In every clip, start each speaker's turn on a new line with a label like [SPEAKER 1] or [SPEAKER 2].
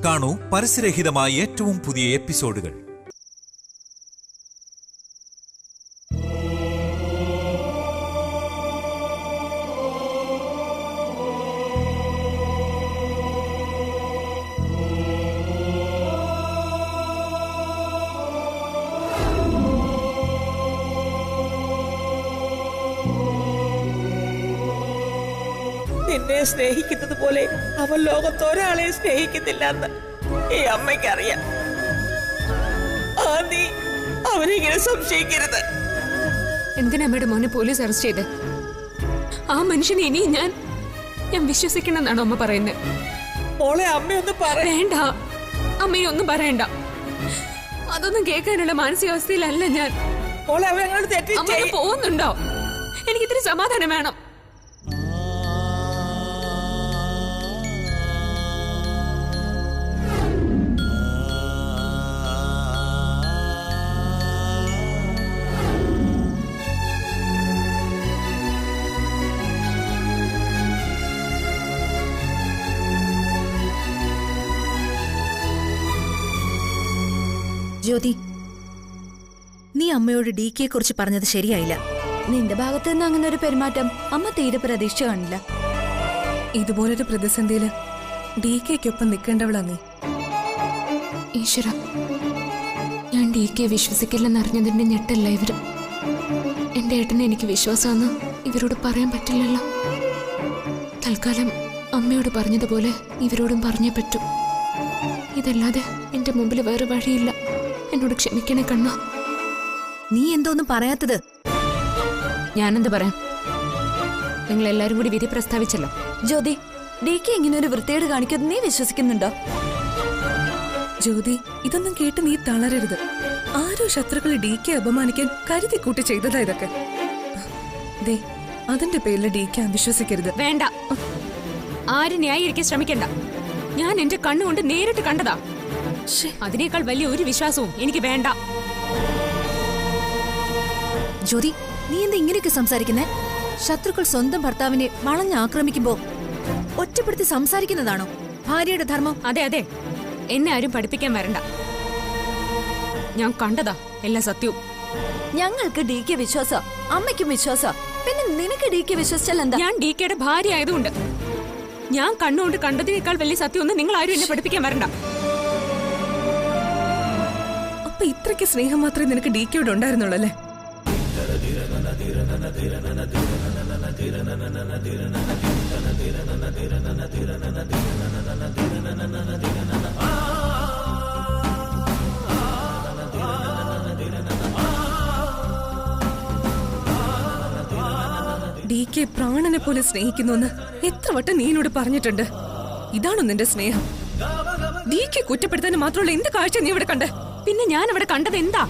[SPEAKER 1] കാണൂ പരസ്യരഹിതമായ ഏറ്റവും പുതിയ എപ്പിസോഡുകൾ.
[SPEAKER 2] നിന്നെ സ്നേഹിക്കുന്നത് പോലെ അവൻ ലോകത്തൊരാളെ സ്നേഹിക്കുന്നില്ല എന്ന് ഈ അമ്മയ്ക്കറിയാം. നീ അവനിങ്ങനെ സംശയിക്കരുത്.
[SPEAKER 3] എന്തിനാ അമ്മയുടെ മോനെ പോലീസ് അറസ്റ്റ് ചെയ്ത്? ആ മനുഷ്യനെ ഇനിയും ഞാൻ വിശ്വസിക്കണമെന്നാണോ അമ്മ പറയുന്നത്?
[SPEAKER 2] മോളെ അമ്മയൊന്നും
[SPEAKER 3] വേണ്ട, അമ്മയൊന്നും പറയണ്ട. അതൊന്നും കേൾക്കാനുള്ള മാനസികാവസ്ഥയിലല്ല ഞാൻ.
[SPEAKER 2] മോളെ അവനോട് തെറ്റി
[SPEAKER 3] പോകുന്നുണ്ടോ? എനിക്കിത്തിരി സമാധാനം വേണം.
[SPEAKER 4] ജ്യോതി, നീ അമ്മയോട് DK കുറിച്ച് പറഞ്ഞത് ശരിയായില്ല.
[SPEAKER 5] നിന്റെ ഭാഗത്ത് നിന്ന് അങ്ങനെ ഒരു പെരുമാറ്റം അമ്മ തീരെ പ്രതീക്ഷ കാണില്ല.
[SPEAKER 6] ഇതുപോലൊരു പ്രതിസന്ധിയില് DKക്കൊപ്പം നിൽക്കേണ്ടവളാ നീ.
[SPEAKER 3] ഈശ്വര, ഞാൻ DK വിശ്വസിക്കില്ലെന്നറിഞ്ഞതിന്റെ ഞെട്ടല്ല ഇവര്. എന്റെ ഏട്ടനെ എനിക്ക് വിശ്വാസമെന്ന് ഇവരോട് പറയാൻ പറ്റില്ലല്ലോ. തൽക്കാലം അമ്മയോട് പറഞ്ഞതുപോലെ ഇവരോടും പറഞ്ഞേ പറ്റൂ. ഇതല്ലാതെ എന്റെ മുമ്പിൽ വേറെ വഴിയില്ല. എന്നോട് ക്ഷമിക്കണേ കണ്ണ.
[SPEAKER 4] നീ എന്തോന്നും പറയാത്തത്?
[SPEAKER 3] ഞാനെന്ത് പറയാം? നിങ്ങൾ എല്ലാരും കൂടി വിധി പ്രസ്താവിച്ചല്ലോ.
[SPEAKER 5] ജ്യോതി, DK ഇങ്ങനെ ഒരു വൃത്തിയോട് കാണിക്കുന്നത് നീ വിശ്വസിക്കുന്നുണ്ടോ?
[SPEAKER 6] ജ്യോതി, ഇതൊന്നും കേട്ട് നീ തളരരുത്. ആരോ ശത്രുക്കളെ DK അപമാനിക്കാൻ കരുതി കൂട്ടി ചെയ്തതാ ഇതൊക്കെ. ദേ, അതിന്റെ പേരിൽ DK അവിശ്വസിക്കരുത്.
[SPEAKER 3] വേണ്ട, ആരും ന്യായീകരിക്കാൻ ശ്രമിക്കണ്ട. ഞാൻ എന്റെ കണ്ണുകൊണ്ട് നേരിട്ട് കണ്ടതാ. അതിനേക്കാൾ വലിയ ഒരു വിശ്വാസവും എനിക്ക് വേണ്ട.
[SPEAKER 4] ജ്യോതി, നീ എന്താ ഇങ്ങനെയൊക്കെ സംസാരിക്കുന്നേ? ശത്രുക്കൾ സ്വന്തം ഭർത്താവിനെ വളഞ്ഞാക്രമിക്കുമ്പോ ഒറ്റപ്പെടുത്തി സംസാരിക്കുന്നതാണോ ഭാര്യയുടെ ധർമ്മം?
[SPEAKER 3] അതെ അതെ, എന്നെ ആരും പഠിപ്പിക്കാൻ വരണ്ട. ഞാൻ കണ്ടതാ എല്ലാ സത്യവും.
[SPEAKER 5] ഞങ്ങൾക്ക് DK വിശ്വാസ, അമ്മയ്ക്കും വിശ്വാസ. പിന്നെ നിനക്ക് DK വിശ്വസിച്ചാൽ എന്താ?
[SPEAKER 3] ഞാൻ DKയുടെ ഭാര്യ ആയതുകൊണ്ട് ഞാൻ കണ്ണുകൊണ്ട് കണ്ടതിനേക്കാൾ വലിയ സത്യമൊന്നും നിങ്ങൾ ആരും എന്നെ പഠിപ്പിക്കാൻ വരണ്ട.
[SPEAKER 6] അപ്പൊ ഇത്രയ്ക്ക് സ്നേഹം മാത്രമേ നിനക്ക് DKയോട് ഉണ്ടായിരുന്നുള്ളൂ അല്ലേ? DK പ്രാണനെ പോലെ സ്നേഹിക്കുന്നുവെന്ന് എത്ര വട്ടം നീ എന്നോട് പറഞ്ഞിട്ടുണ്ട്. ഇതാണോ നിന്റെ സ്നേഹം? DK കുറ്റപ്പെടുത്താൻ മാത്രമുള്ള എന്ത് കാഴ്ച നീ ഇവിടെ കണ്ടേ?
[SPEAKER 3] പിന്നെ ഞാൻ ഇവിടെ കണ്ടത് എന്താ?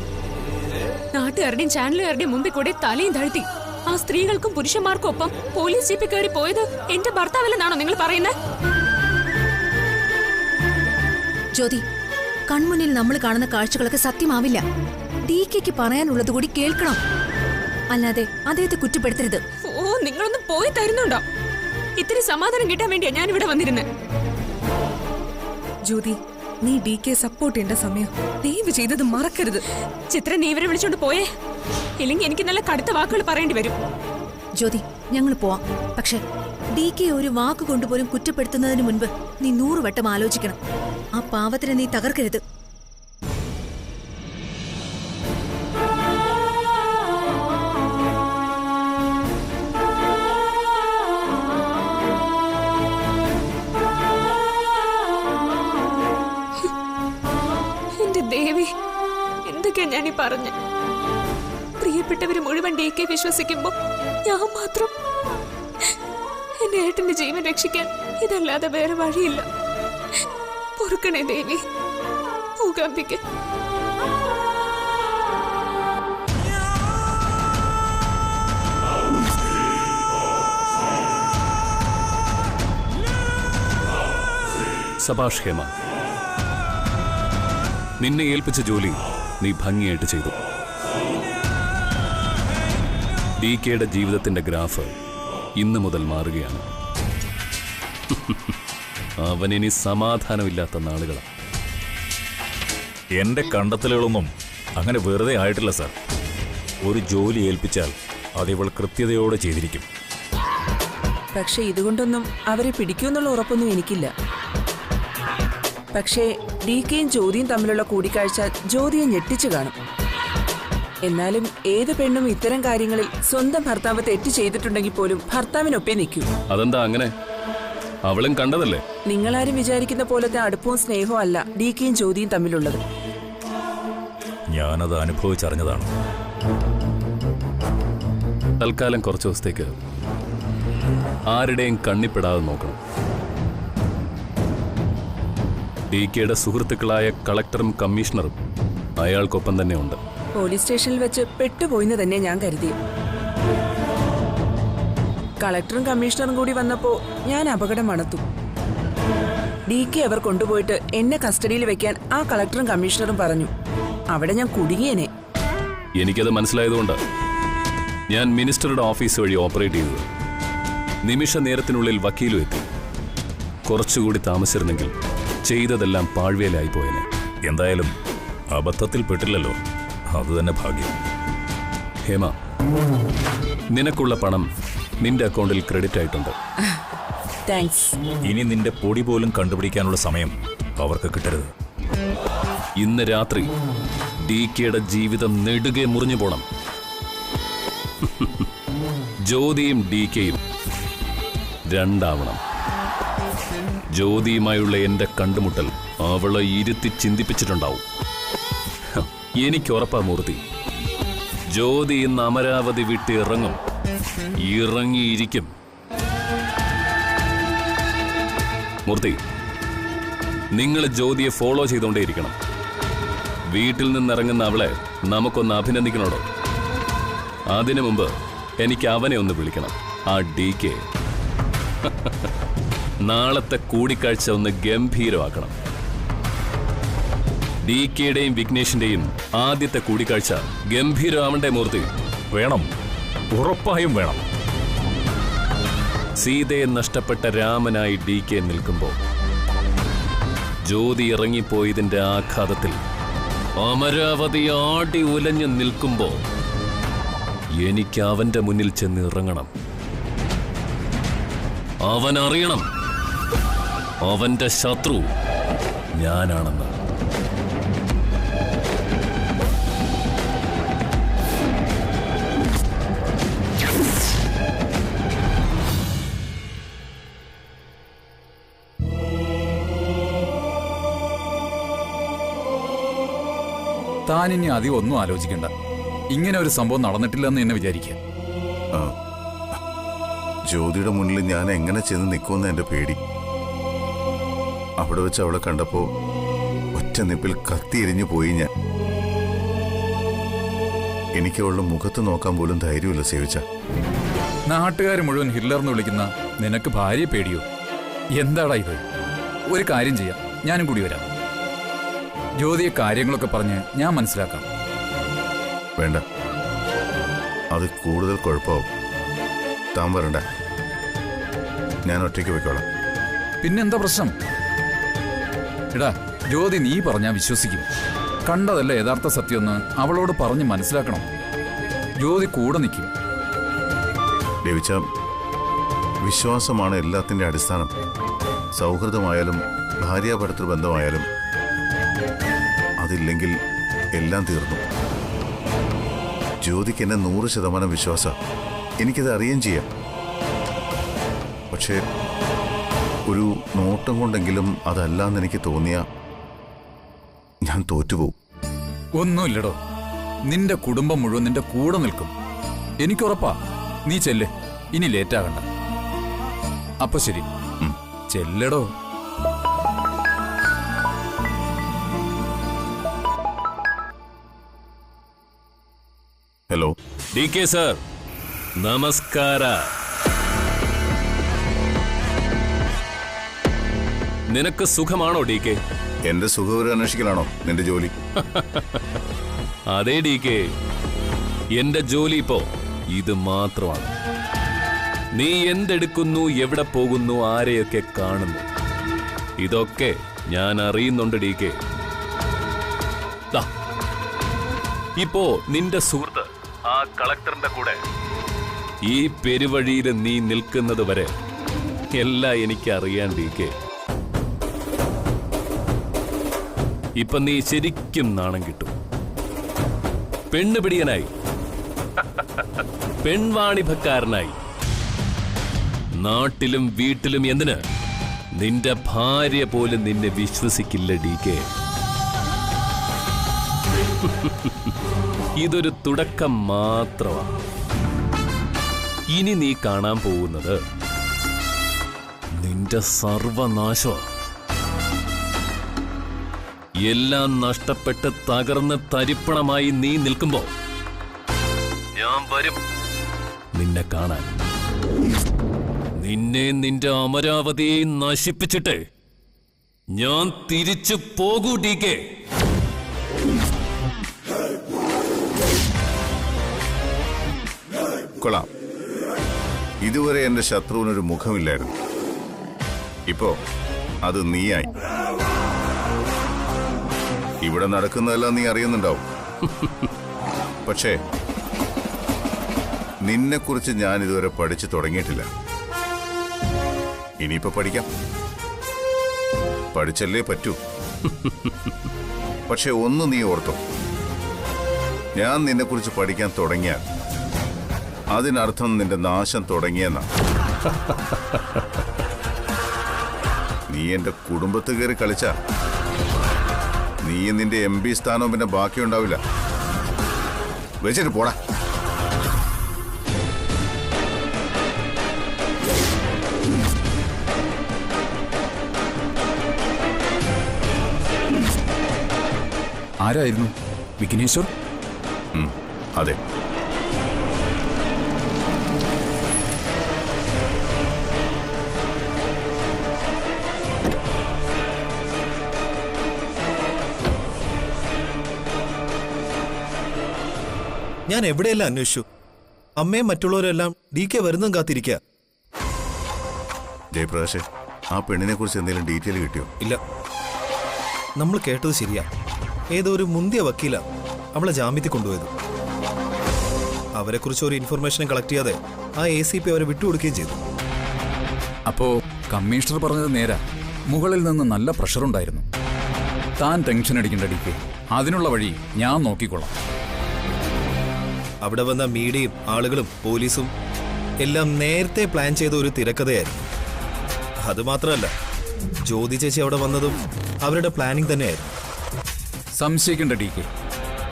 [SPEAKER 3] നാട്ടുകാരുടെയും ചാനലുകാരുടെയും മുമ്പിൽ കൂടെ തലയും താഴ്ത്തി ആ സ്ത്രീകൾക്കും പുരുഷന്മാർക്കും ഒപ്പം പോലീസ് ജീപ്പിൽ കയറി പോയത് എന്റെ ഭർത്താവല്ലെന്നാണോ നിങ്ങൾ പറയുന്നത്?
[SPEAKER 4] ജ്യോതി, കൺമുന്നിൽ നമ്മൾ കാണുന്ന കാഴ്ചകളൊക്കെ സത്യമാവില്ല. DKക്ക് പറയാനുള്ളത് കൂടി കേൾക്കണം. അല്ലാതെ അദ്ദേഹത്തെ കുറ്റപ്പെടുത്തരുത്.
[SPEAKER 3] ഓ, നിങ്ങളൊന്നും പോയി തരുന്നുണ്ടോ? ഇത്തിരി സമാധാനം കിട്ടാൻ വേണ്ടിയാ ഞാൻ ഇവിടെ വന്നിരുന്നത്.
[SPEAKER 6] ജ്യോതി, നീ DK സപ്പോർട്ട് ചെയ്യേണ്ട സമയം ദയവ് ചെയ്തത് മറക്കരുത്.
[SPEAKER 3] ചിത്ര, നീ ഇവരെ വിളിച്ചോണ്ട് പോയേ, ഇല്ലെങ്കിൽ എനിക്ക് നല്ല കടുത്ത വാക്കുകൾ പറയേണ്ടി വരും.
[SPEAKER 4] ജ്യോതി, ഞങ്ങൾ പോവാം. പക്ഷെ DK ഒരു വാക്ക് കൊണ്ടുപോലും കുറ്റപ്പെടുത്തുന്നതിന് മുൻപ് നീ 100 വട്ടം ആലോചിക്കണം. ആ പാവത്തിനെ നീ തകർക്കരുത്.
[SPEAKER 3] ദേവി, എന്തൊക്കെയാ ഞാനീ പറഞ്ഞ്? പ്രിയപ്പെട്ടവര് മുഴുവൻ DK വിശ്വസിക്കുമ്പോ ഞാൻ മാത്രം? എന്റെ ഏട്ടന്റെ ജീവൻ രക്ഷിക്കാൻ ഇതല്ലാതെ വേറെ വഴിയില്ല. പൊറുക്കണേ ദേവി, മൂകാംബിക.
[SPEAKER 7] സബാഷ് ഹേമ, നിന്നെ ഏൽപ്പിച്ച ജോലി നീ ഭംഗിയായിട്ട് ചെയ്തു. DKയുടെ ജീവിതത്തിന്റെ ഗ്രാഫ് ഇന്ന് മുതൽ മാറുകയാണ്. അവനിനി സമാധാനമില്ലാത്ത നാളുകളാണ്.
[SPEAKER 8] എന്റെ കണ്ടെത്തലുകളൊന്നും അങ്ങനെ വെറുതെ ആയിട്ടില്ല സാർ. ഒരു ജോലി ഏൽപ്പിച്ചാൽ അതിവൾ കൃത്യതയോടെ ചെയ്തിരിക്കും.
[SPEAKER 9] പക്ഷെ ഇതുകൊണ്ടൊന്നും അവരെ പിടിക്കുമെന്നുള്ള ഉറപ്പൊന്നും എനിക്കില്ല. പക്ഷേ DKയും ജ്യോതിയും തമ്മിലുള്ള കൂടിക്കാഴ്ച ജ്യോതിയെ ഞെട്ടിച്ചു കാണും. എന്നാലും ഏത് പെണ്ണും ഇത്തരം കാര്യങ്ങളിൽ സ്വന്തം ഭർത്താവ് തെറ്റ് ചെയ്തിട്ടുണ്ടെങ്കിൽ പോലും ഭർത്താവിനൊപ്പേ നിൽക്കൂ.
[SPEAKER 7] അതെന്താ അങ്ങനെ? അവളും കണ്ടതല്ലേ?
[SPEAKER 9] നിങ്ങളാരും വിചാരിക്കുന്ന പോലത്തെ അടുപ്പവും സ്നേഹവും അല്ല DKയും ജ്യോതിയും തമ്മിലുള്ളത്.
[SPEAKER 8] ഞാനത് അനുഭവിച്ചറിഞ്ഞതാണ്.
[SPEAKER 7] തൽക്കാലം കുറച്ചു ദിവസത്തേക്ക് ആരുടെയും കണ്ണിപ്പെടാതെ നോക്കണം. DKയുടെ സുഹൃത്തുക്കളായ കളക്ടറും കമ്മീഷണറും അയാൾക്കൊപ്പം തന്നെ ഉണ്ട്.
[SPEAKER 9] പോലീസ് സ്റ്റേഷനിൽ വെച്ച് പെട്ടുപോയിന്ന് തന്നെ ഞാൻ കരുതി. കളക്ടറും കമ്മീഷണറും കൂടി വന്നപ്പോ ഞാൻ അപകടം മണത്തു. DK അവർ കൊണ്ടുപോയിട്ട് എന്നെ കസ്റ്റഡിയിൽ വെക്കാൻ ആ കളക്ടറും കമ്മീഷണറും പറഞ്ഞു. അവിടെ ഞാൻ കുടുങ്ങിയേനെ.
[SPEAKER 7] എനിക്കത് മനസ്സിലായതുകൊണ്ട് ഞാൻ മിനിസ്റ്ററുടെ ഓഫീസ് വഴി ഓപ്പറേറ്റ് ചെയ്തത്. നിമിഷ നേരത്തിനുള്ളിൽ വക്കീലും എത്തി. കുറച്ചുകൂടി താമസിച്ചിരുന്നെങ്കിൽ ചെയ്തതെല്ലാം പാഴ്വേലായി പോയനെ.
[SPEAKER 8] എന്തായാലും അബദ്ധത്തിൽ പെട്ടില്ലല്ലോ, അത് തന്നെ ഭാഗ്യം.
[SPEAKER 7] ഹേമ, നിനക്കുള്ള പണം നിന്റെ അക്കൗണ്ടിൽ ക്രെഡിറ്റ് ആയിട്ടുണ്ട്.
[SPEAKER 9] താങ്ക്സ്.
[SPEAKER 8] ഇനി നിന്റെ പൊടി പോലും കണ്ടുപിടിക്കാനുള്ള സമയം അവർക്ക് കിട്ടരുത്.
[SPEAKER 7] ഇന്ന് രാത്രി DKയുടെ ജീവിതം നെടുകെ മുറിഞ്ഞു പോണം. ജ്യോതിയും DKയും രണ്ടാവണം. ജ്യോതിയുമായുള്ള എന്റെ കണ്ടുമുട്ടൽ അവളെ ഇരുത്തി ചിന്തിപ്പിച്ചിട്ടുണ്ടാവും. എനിക്കുറപ്പാ മൂർത്തി, ജ്യോതി ഇന്ന് അമരാവതി വിട്ട് ഇറങ്ങും. ഇറങ്ങിയിരിക്കും. മൂർത്തി, നിങ്ങൾ ജ്യോതിയെ ഫോളോ ചെയ്തുകൊണ്ടേയിരിക്കണം. വീട്ടിൽ നിന്നിറങ്ങുന്ന അവളെ നമുക്കൊന്ന് അഭിനന്ദിക്കണോടോ. അതിനു മുമ്പ് എനിക്ക് അവനെ ഒന്ന് വിളിക്കണം, ആ DK. നാളത്തെ കൂടിക്കാഴ്ച ഒന്ന് ഗംഭീരമാക്കണം. DKയുടെയും വിഘ്നേഷിന്റെയും ആദ്യത്തെ കൂടിക്കാഴ്ച ഗംഭീരമാവണ്ടേ മൂർത്തി?
[SPEAKER 8] വേണം, ഉറപ്പായും വേണം.
[SPEAKER 7] സീതയെ നഷ്ടപ്പെട്ട രാമനായി DK നിൽക്കുമ്പോൾ ജ്യോതി ഇറങ്ങിപ്പോയതിന്റെ ആഘാതത്തിൽ അമരാവതി ആടി ഉലഞ്ഞു നിൽക്കുമ്പോ എനിക്ക് അവന്റെ മുന്നിൽ ചെന്ന് ഇറങ്ങണം. അവൻ അറിയണം അവന്റെ ശത്രു ഞാനാണെന്ന്.
[SPEAKER 10] താനിനി അധികം ഒന്നും ആലോചിക്കണ്ട. ഇങ്ങനെ ഒരു സംഭവം നടന്നിട്ടില്ലെന്ന് എന്നെ വിചാരിക്കുക.
[SPEAKER 11] ജ്യോതിയുടെ മുന്നിൽ ഞാൻ എങ്ങനെ ചെന്ന് നിൽക്കുമെന്ന് എന്റെ പേടി. അവിടെ വെച്ച് അവളെ കണ്ടപ്പോ ഒറ്റ നിപ്പിൽ കത്തിയെരിഞ്ഞു പോയി ഞാൻ. എനിക്ക് അവളുടെ മുഖത്ത് നോക്കാൻ പോലും ധൈര്യമില്ല സേവിച്ച.
[SPEAKER 10] നാട്ടുകാർ മുഴുവൻ ഹിറ്റ്ലർന്ന് വിളിക്കുന്ന നിനക്ക് ഭാര്യയെ പേടിയോ? എന്താടാ ഇത്? ഒരു കാര്യം ചെയ്യാം, ഞാനും കൂടി വരാം. ജ്യോതിയെ കാര്യങ്ങളൊക്കെ പറഞ്ഞ് ഞാൻ മനസ്സിലാക്കാം.
[SPEAKER 11] വേണ്ട, അത് കൂടുതൽ കുഴപ്പമാവും. താൻ വരണ്ട, ഞാൻ ഒറ്റയ്ക്ക് പോയിക്കോളാം.
[SPEAKER 10] പിന്നെന്താ പ്രശ്നം? എടാ, ജ്യോതി നീ പറഞ്ഞാൽ വിശ്വസിക്കും. കണ്ടതല്ല യഥാർത്ഥ സത്യമെന്ന് അവളോട് പറഞ്ഞ് മനസ്സിലാക്കണം. ജ്യോതി കൂടെ നിൽക്കും.
[SPEAKER 11] രവിച്ച, വിശ്വാസമാണ് എല്ലാത്തിൻ്റെ അടിസ്ഥാനം. സൗഹൃദമായാലും ഭാര്യാഭർത്തൃ ബന്ധമായാലും അതില്ലെങ്കിൽ എല്ലാം തീർന്നു. ജ്യോതിക്ക് എന്നെ 100% വിശ്വാസം. എനിക്കത് അറിയുകയും ചെയ്യാം. പക്ഷേ ഒരു നോട്ടം കൊണ്ടെങ്കിലും അതല്ലാന്ന് എനിക്ക് തോന്നിയ ഞാൻ തോറ്റുപോകും.
[SPEAKER 10] ഒന്നുമില്ലടോ, നിന്റെ കുടുംബം മുഴുവൻ നിന്റെ കൂടെ നിൽക്കും. എനിക്കുറപ്പാ. നീ ചെല്ല്, ഇനി ലേറ്റാകണ്ട. അപ്പൊ ശരി, ചെല്ലടോ.
[SPEAKER 11] ഹലോ
[SPEAKER 7] DK സർ, നമസ്കാര. നിനക്ക് സുഖമാണോ DK?
[SPEAKER 11] എന്റെ സുഖവിവരം അന്വേഷിക്കലാണോ നിന്റെ ജോലി?
[SPEAKER 7] അതെ DK, എന്റെ ജോലി ഇപ്പോ ഇത് മാത്രമാണ്. നീ എന്തെടുക്കുന്നു, എവിടെ പോകുന്നു, ആരെയൊക്കെ കാണുന്നു, ഇതൊക്കെ ഞാൻ അറിയുന്നുണ്ട് ഡി കെ. ഇപ്പോ നിന്റെ സുഹൃത്ത് ആ കളക്ടറിന്റെ കൂടെ ഈ പെരുവഴിയിൽ നീ നിൽക്കുന്നത് വരെ എല്ലാം എനിക്ക് അറിയാൻ ഡി കെ. ഇപ്പൊ നീ ശരിക്കും നാണം കിട്ടും. പെണ്ണുപിടിയനായി, പെൺവാണിഭക്കാരനായി, നാട്ടിലും വീട്ടിലും എന്തിന് നിന്റെ ഭാര്യ പോലും നിന്നെ വിശ്വസിക്കില്ല ഡി കെ. ഇതൊരു തുടക്കം മാത്രമാണ്. ഇനി നീ കാണാൻ പോകുന്നത് നിന്റെ സർവനാശമാണ്. എല്ലാം നഷ്ടപ്പെട്ട് തകർന്ന് തരിപ്പണമായി നീ നിൽക്കുമ്പോ ഞാൻ വരും നിന്നെ കാണാൻ. നിന്നെ നിന്റെ അമരാവതിയെ നശിപ്പിച്ചിട്ട് ഞാൻ തിരിച്ചു പോകൂ ഡി കെ.
[SPEAKER 11] കൊള്ളാം. ഇതുവരെ എന്റെ ശത്രുവിനൊരു മുഖമില്ലായിരുന്നു. ഇപ്പോ അത് നീയായി. ഇവിടെ നടക്കുന്നതെല്ലാം നീ അറിയുന്നുണ്ടാവും. പക്ഷേ നിന്നെക്കുറിച്ച് ഞാൻ ഇതുവരെ പഠിച്ചു തുടങ്ങിയിട്ടില്ല. ഇനിയിപ്പോ പഠിക്കാം. പഠിച്ചല്ലേ പറ്റൂ. പക്ഷെ ഒന്ന് നീ ഓർത്തോ, ഞാൻ നിന്നെക്കുറിച്ച് പഠിക്കാൻ തുടങ്ങിയാൽ അതിനർത്ഥം നിന്റെ നാശം തുടങ്ങിയെന്നാ. നീ എന്റെ കുടുംബത്ത് കയറി കളിച്ച നീ നിന്റെ MP സ്ഥാനവും പിന്നെ ബാക്കിയുണ്ടാവില്ല. വെച്ചിട്ട് പോടാ.
[SPEAKER 10] ആരായിരുന്നു? വിഘ്നേശ്വർ?
[SPEAKER 11] അതെ.
[SPEAKER 12] ഞാൻ എവിടെയെല്ലാം അന്വേഷിച്ചു. അമ്മയും മറ്റുള്ളവരെല്ലാം DK വരുന്നതും കാത്തിരിക്കുക.
[SPEAKER 11] ജയപ്രകാശ്, ആ പെണ്ണിനെ കുറിച്ച് എന്തെങ്കിലും ഡീറ്റെയിൽ കിട്ടിയോ?
[SPEAKER 12] ഇല്ല. നമ്മൾ കേട്ടത് ശരിയാ. ഏതോ ഒരു മുന്തിയ വക്കീല അവളെ ജാമ്യത്തിൽ കൊണ്ടുപോയത്. അവരെക്കുറിച്ച് ഒരു ഇൻഫർമേഷനും കളക്ട് ചെയ്യാതെ ആ ACP അവരെ വിട്ടുകൊടുക്കുകയും ചെയ്തു.
[SPEAKER 10] അപ്പോ കമ്മീഷണർ പറഞ്ഞത് നേരാ. മുകളിൽ നിന്ന് നല്ല പ്രഷറുണ്ടായിരുന്നു. താൻ ടെൻഷൻ അടിക്കേണ്ട DK. അതിനുള്ള വഴി ഞാൻ നോക്കിക്കൊള്ളാം.
[SPEAKER 12] അവിടെ വന്ന മീഡിയയും ആളുകളും പോലീസും എല്ലാം നേരത്തെ പ്ലാൻ ചെയ്ത ഒരു തിരക്കഥയായിരുന്നു. അതുമാത്രമല്ല, ജ്യോതി ചേച്ചി അവിടെ വന്നതും അവരുടെ പ്ലാനിംഗ് തന്നെയായിരുന്നു.
[SPEAKER 10] സംശയിക്കേണ്ട DK.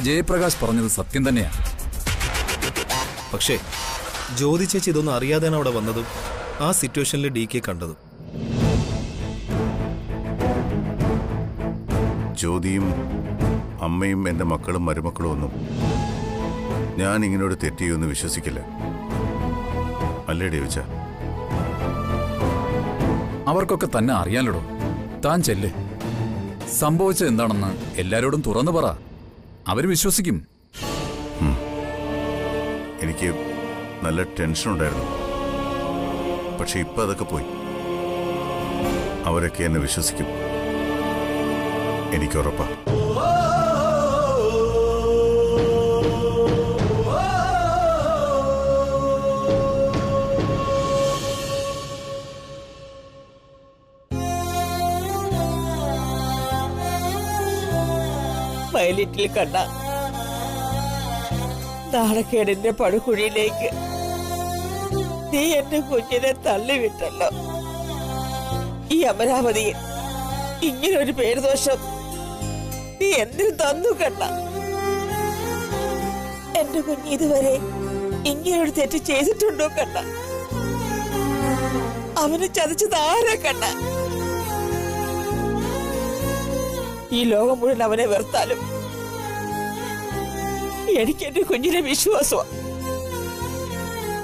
[SPEAKER 10] ജയപ്രകാശ് പറഞ്ഞത് സത്യം തന്നെയാണ്.
[SPEAKER 12] പക്ഷേ ജ്യോതി ചേച്ചി ഇതൊന്നും അറിയാതെയാണ് അവിടെ വന്നതും ആ സിറ്റുവേഷനിൽ DK കണ്ടതും.
[SPEAKER 11] ജ്യോതിയും അമ്മയും എൻ്റെ മക്കളും മരുമക്കളും ഒന്നും ഞാൻ ഇങ്ങനൊരു തെറ്റ് ചെയ്യുമെന്ന് വിശ്വസിക്കില്ല. അല്ലേ ഡേവിച്ച?
[SPEAKER 10] അവർക്കൊക്കെ തന്നെ അറിയാലോ. താൻ ചെല്ല്. സംഭവിച്ചത് എന്താണെന്ന് എല്ലാരോടും തുറന്നു പറ. അവർ വിശ്വസിക്കും.
[SPEAKER 11] എനിക്ക് നല്ല ടെൻഷൻ ഉണ്ടായിരുന്നു. പക്ഷെ ഇപ്പൊ അതൊക്കെ പോയി. അവരൊക്കെ എന്നെ വിശ്വസിക്കും. എനിക്കുറപ്പാ.
[SPEAKER 2] പൈലറ്റിൽ കണ്ട നാണക്കേടിന്റെ പടുകുഴിയിലേക്ക് നീ എന്റെ കുഞ്ഞിനെ തള്ളിവിട്ടല്ലോ. ഈ അമരാവതിയിൽ ഇങ്ങനൊരു പേരുദോഷം നീ എന്തിനു തന്നു കണ്ട? എന്റെ കുഞ്ഞ് ഇതുവരെ ഇങ്ങനൊരു തെറ്റ് ചെയ്തിട്ടുണ്ടോ കണ്ട? അവനെ ചതിച്ചത് ആരാ കണ്ട? ഈ ലോകം മുഴുവൻ അവനെ വെറുത്താലും എനിക്ക് എന്റെ കുഞ്ഞിനെ വിശ്വാസമാണ്.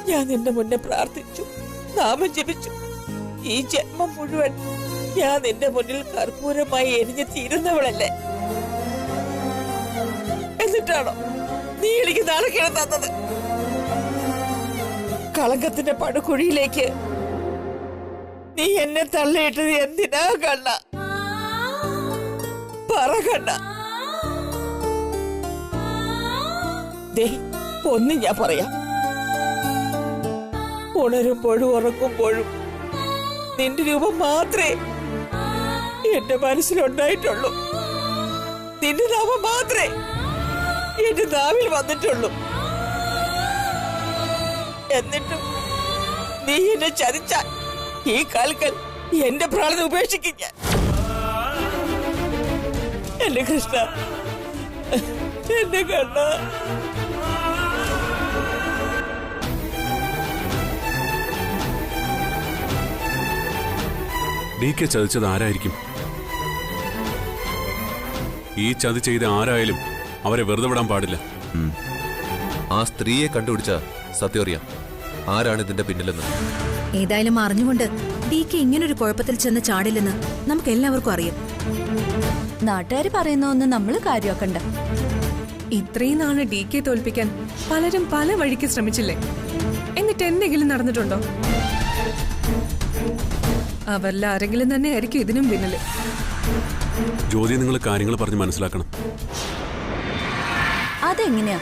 [SPEAKER 2] ഞാൻ നിന്റെ മുന്നേ പ്രാർത്ഥിച്ചു, നാമം ജപിച്ചു. ഈ ജന്മം മുഴുവൻ ഞാൻ നിന്റെ മുന്നിൽ കർപ്പൂരമായി എരിഞ്ഞു തീരുന്നവളല്ലേ? എന്നിട്ടാണോ നീ എനിക്ക് നാണക്കേട് തന്നത്? കളങ്കത്തിന്റെ പടുകുഴിയിലേക്ക് നീ എന്നെ തള്ളിയിട്ടത് എന്തിനാ കണ്ണ? പറ കണ്ണ. ദേ, ഒന്ന് ഞാൻ പറയാം. ഉണരുമ്പോഴും ഉറങ്ങുമ്പോഴും നിന്റെ രൂപം മാത്രമേ എന്റെ മനസ്സിലുണ്ടായിട്ടുള്ളൂ. നിന്റെ നാമം മാത്രമേ എന്റെ നാവിൽ വന്നിട്ടുള്ളൂ. എന്നിട്ടും നീ എന്നെ ചതിച്ചാൽ ഈ കാൽക്കൽ എന്റെ പ്രാണനെ ഉപേക്ഷിക്കും ഞാൻ. എന്റെ കൃഷ്ണ, എന്റെ കണ്ണ.
[SPEAKER 13] DK ചതിച്ചത് ആരായിരിക്കും? ഈ ചതി ചെയ്ത ആരായാലും അവരെ വെറുതെ വിടാൻ പാടില്ല.
[SPEAKER 12] ആ സ്ത്രീയെ കണ്ടുപിടിച്ച സത്യം അറിയാം ആരാണ് ഇതിന്റെ പിന്നിലെന്ന്.
[SPEAKER 4] ഏതായാലും അറിഞ്ഞുകൊണ്ട് DK ഇങ്ങനൊരു കുഴപ്പത്തിൽ ചെന്ന് ചാടില്ലെന്ന് നമുക്ക് എല്ലാവർക്കും അറിയാം.
[SPEAKER 5] നാട്ടുകാർ പറയുന്നൊന്നും നമ്മൾ കാര്യമാക്കണ്ട.
[SPEAKER 6] ഇത്രയും നാള് DK തോൽപ്പിക്കാൻ പലരും പല വഴിക്ക് ശ്രമിച്ചില്ലേ? എന്നിട്ട് എന്തെങ്കിലും നടന്നിട്ടുണ്ടോ? അവരിൽ ആരെങ്കിലും തന്നെ ആയിരിക്കും ഇതിനും പിന്നില്.
[SPEAKER 13] ജ്യോതി, നിങ്ങൾ കാര്യങ്ങൾ പറഞ്ഞ് മനസ്സിലാക്കണം.
[SPEAKER 5] അതെങ്ങനെയാ?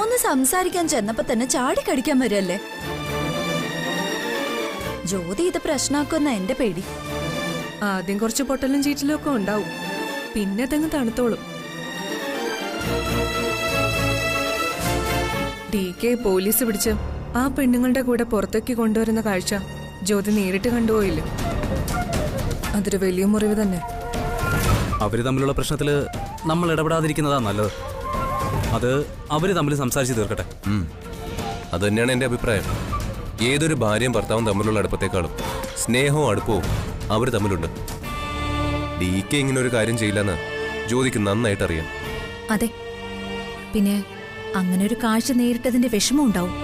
[SPEAKER 5] ഒന്ന് സംസാരിക്കാൻ ചെന്നപ്പോ തന്നെ ചാടിക്കടിക്കാൻ വരല്ലേ? ജ്യോതി ഇത് പ്രശ്നമാക്കുന്ന എന്റെ പേടി.
[SPEAKER 6] ആദ്യം കുറച്ച് പൊട്ടലും ചീറ്റലും ഒക്കെ ഉണ്ടാവും, പിന്നെ അതങ്ങ് തണുത്തോളും. DK പോലീസ് പിടിച്ച് ആ പെണ്ണുങ്ങളുടെ കൂടെ പുറത്തേക്ക് കൊണ്ടുവരുന്ന കാഴ്ച ജ്യോതി നേരിട്ട് കണ്ടുപോയില്ല. അതൊരു വലിയ മുറിവ് തന്നെ.
[SPEAKER 14] അവര് തമ്മിലുള്ള പ്രശ്നത്തില് നമ്മൾ ഇടപെടാതിരിക്കുന്നതാ നല്ലത്. അത് അവര് തമ്മിൽ സംസാരിച്ച് തീർക്കട്ടെ.
[SPEAKER 12] അത് തന്നെയാണ് എന്റെ അഭിപ്രായം. ഏതൊരു ഭാര്യയും ഭർത്താവും തമ്മിലുള്ള അടുപ്പത്തേക്കാളും സ്നേഹവും അടുപ്പവും അവർ തമ്മിലുണ്ട്. DK ഇങ്ങനെ ഒരു കാര്യം ചെയ്യില്ലെന്ന് ജ്യോതിക്ക് നന്നായിട്ട് അറിയാം.
[SPEAKER 4] അതെ, പിന്നെ അങ്ങനെ ഒരു കാഴ്ച നേരിട്ടതിന്റെ വിഷമം ഉണ്ടാവും.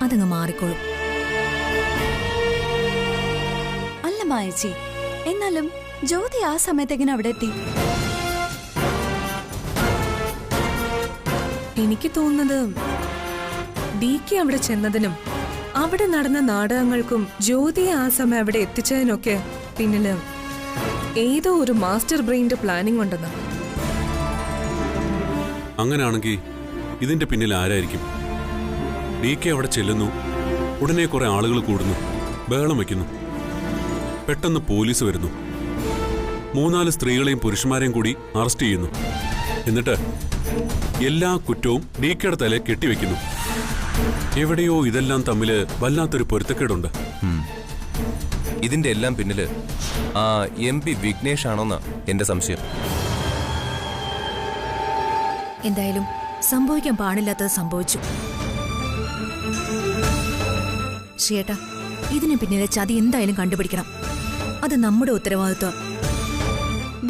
[SPEAKER 4] അതങ്ങ് മാറിക്കോളും.
[SPEAKER 5] അല്ല മായച്ചി, എന്നാലും ജ്യോതി ആ സമയത്തെങ്ങനെ അവിടെ എത്തി?
[SPEAKER 6] എനിക്ക് തോന്നുന്നത് DK അവിടെ ചെന്നതിനും അവിടെ നടന്ന നാടകങ്ങൾക്കും ജ്യോതിയെ ആ സമയം അവിടെ എത്തിച്ചതിനൊക്കെ പിന്നില് ഏതോ ഒരു മാസ്റ്റർ ബ്രെയിന്റെ പ്ലാനിംഗ് ഉണ്ടെന്ന്.
[SPEAKER 13] അങ്ങനെയാണെങ്കിൽ ഇതിന്റെ പിന്നിൽ ആരായിരിക്കും? DK അവിടെ ചെല്ലുന്നു, ഉടനെ കുറെ ആളുകൾ കൂടുന്നു, ബഹളം വയ്ക്കുന്നു. പെട്ടെന്ന് പോലീസ് വരുന്നു, 3-4 സ്ത്രീകളെയും പുരുഷന്മാരെയും കൂടി അറസ്റ്റ് ചെയ്യുന്നു. എന്നിട്ട് എല്ലാ കുറ്റവും DKയുടെ തലയിൽ കെട്ടിവെക്കുന്നു. എവിടെയോ ഇതെല്ലാം തമ്മില് വല്ലാത്തൊരു പൊരുത്തക്കേടുണ്ട്.
[SPEAKER 12] ഇതിന്റെ എല്ലാം പിന്നില് ആ MP വിഘ്നേഷ് ആണോന്നാ എന്റെ സംശയം.
[SPEAKER 4] എന്തായാലും സംഭവിക്കാൻ പാടില്ലാത്തത് സംഭവിച്ചു. ശ്രീയേട്ടാ, ഇതിനു പിന്നിലെ ചതി എന്തായാലും കണ്ടുപിടിക്കണം. അത് നമ്മുടെ ഉത്തരവാദിത്വം.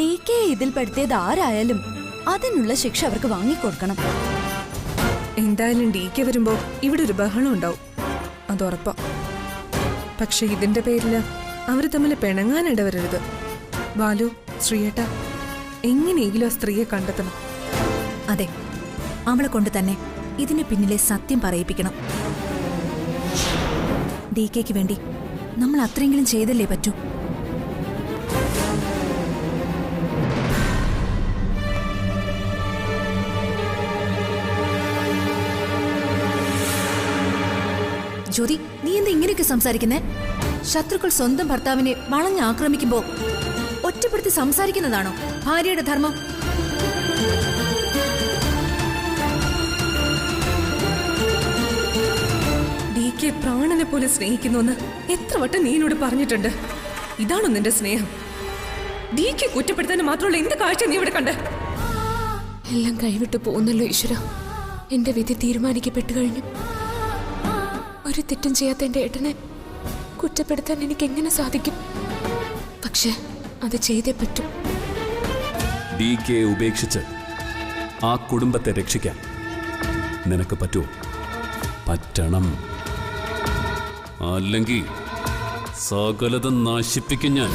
[SPEAKER 5] DK ഇതിൽ പെടുത്തിയത് ആരായാലും അതിനുള്ള ശിക്ഷ അവർക്ക് വാങ്ങിക്കൊടുക്കണം.
[SPEAKER 6] എന്തായാലും DK വരുമ്പോ ഇവിടെ ഒരു ബഹളം ഉണ്ടാവും, അത് ഉറപ്പാ. പക്ഷെ ഇതിന്റെ പേരില് അവര് തമ്മിൽ പിണങ്ങാൻ ഇടവരരുത്. ബാലു, ശ്രീയേട്ട, എങ്ങനെയെങ്കിലും ആ സ്ത്രീയെ കണ്ടെത്തണം.
[SPEAKER 4] അതെ, അവളെ കൊണ്ട് തന്നെ ഇതിന് പിന്നിലെ സത്യം പറയിപ്പിക്കണം. DKക്ക് വേണ്ടി നമ്മൾ അത്രയെങ്കിലും ചെയ്തല്ലേ പറ്റൂ. ജ്യോതി, നീ എന്താ ഇങ്ങനെയൊക്കെ സംസാരിക്കുന്നേ? ശത്രുക്കൾ സ്വന്തം ഭർത്താവിനെ വളഞ്ഞ് ആക്രമിക്കുമ്പോ ഒറ്റപ്പെടുത്തി സംസാരിക്കുന്നതാണോ ഭാര്യയുടെ ധർമ്മം?
[SPEAKER 6] DK പ്രാണനെ പോലെ സ്നേഹിക്കുന്നുവെന്ന് എത്ര വട്ടം നീ എന്നോട് പറഞ്ഞിട്ടുണ്ട്. ഇതാണോ നിന്റെ സ്നേഹം? DK കുറ്റപ്പെടുത്താൻ മാത്രമുള്ള എന്ത് കാഴ്ച നീ ഇവിടെ കണ്ടേ?
[SPEAKER 3] എല്ലാം കൈവിട്ടു പോകുന്നല്ലോ ഈശ്വര. എന്റെ വിധി തീരുമാനിക്കപ്പെട്ടു കഴിഞ്ഞു. ഒരു തെറ്റും ചെയ്യാത്ത എന്റെ ഏട്ടനെ കുറ്റപ്പെടുത്താൻ എനിക്ക് എങ്ങനെ സാധിക്കും? പക്ഷെ അത് ചെയ്തേ പറ്റും.
[SPEAKER 7] DK ഉപേക്ഷിച്ച് ആ കുടുംബത്തെ രക്ഷിക്കാൻ നിനക്ക് പറ്റുമോ? പറ്റണം. അല്ലെങ്കിൽ സകലതും നശിപ്പിക്കും ഞാൻ.